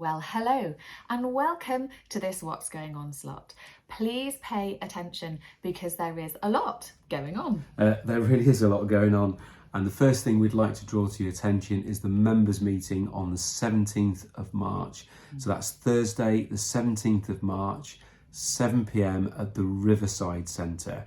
Well, hello and welcome to this What's Going On slot. Please pay attention because there is a lot going on. There really is a lot going on. And the first thing we'd like to draw to your attention is the members meeting on the 17th of March. So that's Thursday, the 17th of March, 7 p.m. at the Riverside Centre.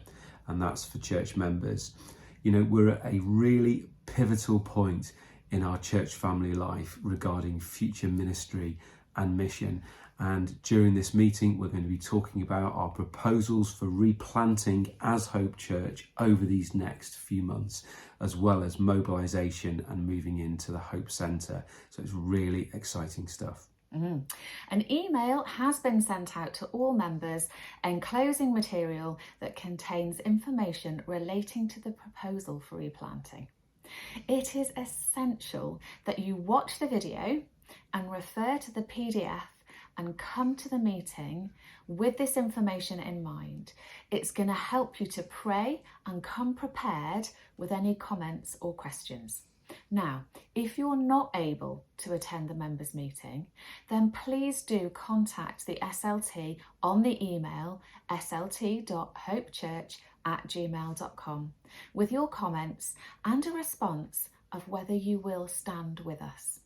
And that's for church members. You know, we're at a really pivotal point in our church family life regarding future ministry and mission. And during this meeting, we're going to be talking about our proposals for replanting as Hope Church over these next few months, as well as mobilisation and moving into the Hope Centre. So it's really exciting stuff. An email has been sent out to all members enclosing material that contains information relating to the proposal for replanting. It is essential that you watch the video and refer to the PDF and come to the meeting with this information in mind. It's going to help you to pray and come prepared with any comments or questions. Now, if you're not able to attend the members meeting, then please do contact the SLT on the email slt.hopechurch@gmail.com with your comments and a response of whether you will stand with us.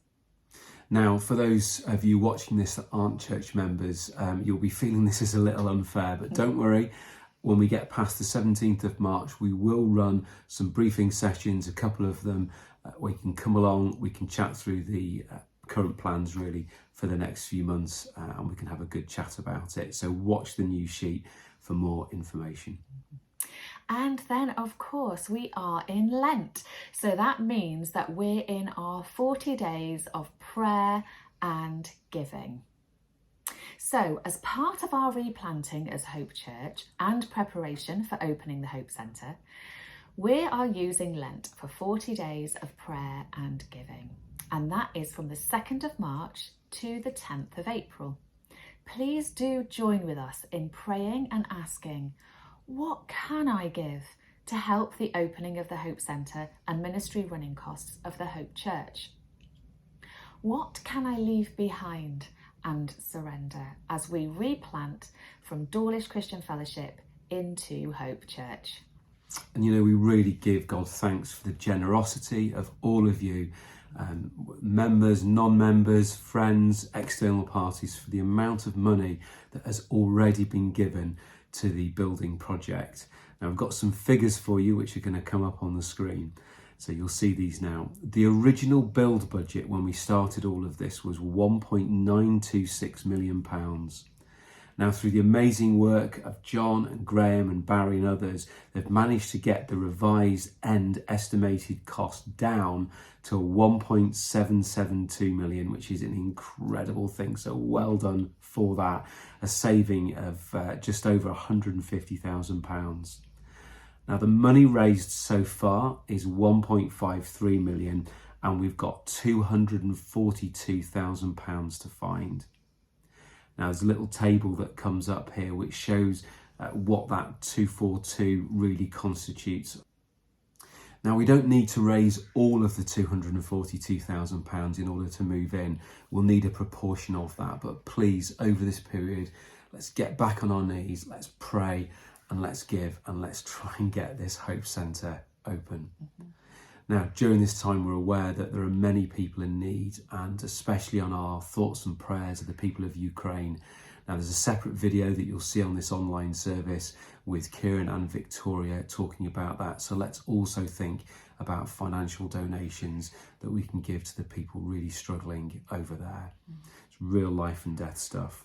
Now, for those of you watching this that aren't church members, you'll be feeling this is a little unfair, but don't worry. When we get past the 17th of March, we will run some briefing sessions, a couple of them, where you can come along, we can chat through the current plans really for the next few months, and we can have a good chat about it. So watch the news sheet for more information. And then, of course, we are in Lent. So that means that we're in our 40 days of prayer and giving. So as part of our replanting as Hope Church and preparation for opening the Hope Centre, we are using Lent for 40 days of prayer and giving. And that is from the 2nd of March to the 10th of April. Please do join with us in praying and asking, what can I give to help the opening of the Hope Centre and ministry running costs of the Hope Church? What can I leave behind and surrender as we replant from Dawlish Christian Fellowship into Hope Church? And you know, we really give God thanks for the generosity of all of you, members, non-members, friends, external parties, for the amount of money that has already been given to the building project. Now I've got some figures for you which are going to come up on the screen. So you'll see these now. The original build budget when we started all of this was £1.926 million. Now through the amazing work of John and Graham and Barry and others, they've managed to get the revised end estimated cost down to 1.772 million, which is an incredible thing. So well done for that. A saving of just over £150,000. Now the money raised so far is 1.53 million, and we've got £242,000 to find. Now there's a little table that comes up here which shows what that 242 really constitutes. Now we don't need to raise all of the £242,000 in order to move in. We'll need a proportion of that, but please, over this period, let's get back on our knees, let's pray and let's give, and let's try and get this Hope Centre open. Now, during this time, we're aware that there are many people in need, and especially on our thoughts and prayers of the people of Ukraine. Now, there's a separate video that you'll see on this online service with Kieran and Victoria talking about that. So let's also think about financial donations that we can give to the people really struggling over there. It's real life and death stuff.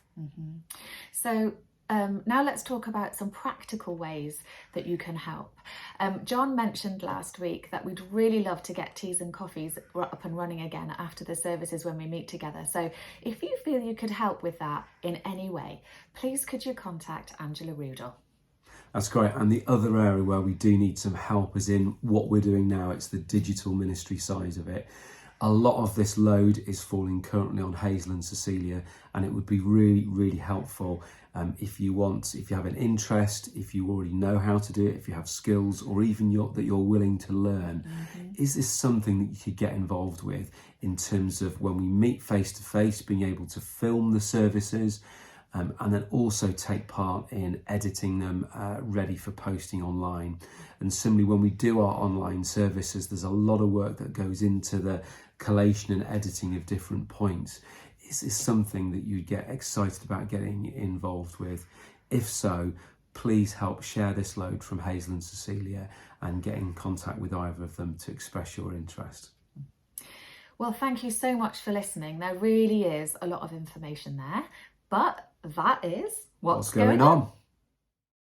So now let's talk about some practical ways that you can help. John mentioned last week that we'd really love to get teas and coffees up and running again after the services when we meet together. So if you feel you could help with that in any way, please could you contact Angela Rudel. That's great. And the other area where we do need some help is in what we're doing now. It's the digital ministry side of it. A lot of this load is falling currently on Hazel and Cecilia, and it would be really, really helpful if you have an interest, if you already know how to do it, if you have skills, or even that you're willing to learn. Is this something that you could get involved with in terms of when we meet face to face, being able to film the services, and then also take part in editing them ready for posting online? And similarly, when we do our online services, there's a lot of work that goes into the collation and editing of different points. Is this something that you get excited about getting involved with? If so, please help share this load from Hazel and Cecilia and get in contact with either of them to express your interest. Well, thank you so much for listening. There really is a lot of information there, but that is what's going on.